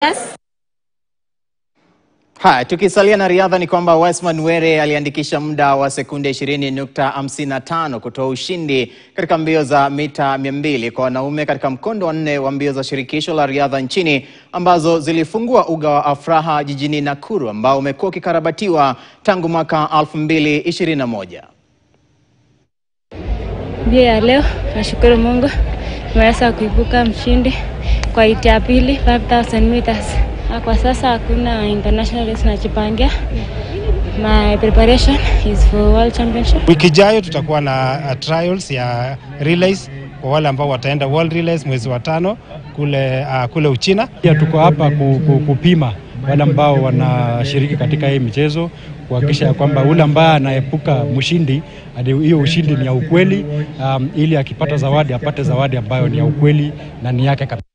Yes. Tukisalia na riadha ni kwamba Wesley Were aliandikisha muda wa sekunde 20.55 kutoa ushindi katika mbio za mita 200 kwa wanaume katika mkondo wa 4 wa mbio za shirikisho la riadha nchini ambazo zilifungua uga wa Afraha jijini Nakuru ambao umekuwa ukikarabatiwa tangu mwaka 2021. Mbio ya leo nashukuru Mungu nimeweza kuibuka mshindi kwa hiti ya pili 5000 meters. Kwa sasa hakuna international race najipangia. My preparation is for World Championship. Wiki ijayo tutakuwa na trials ya relays kwa wale ambao wataenda World Relays mwezi wa 5 kule Uchina. Pia tuko hapa kupima wale ambao wanashiriki katika hii michezo kuhakikisha kwamba ule ambaye anaepuka mshindi hadi hiyo ushindi ni ya ukweli, ili akipata zawadi apate zawadi ambayo ni ya ukweli na ni yake kabisa.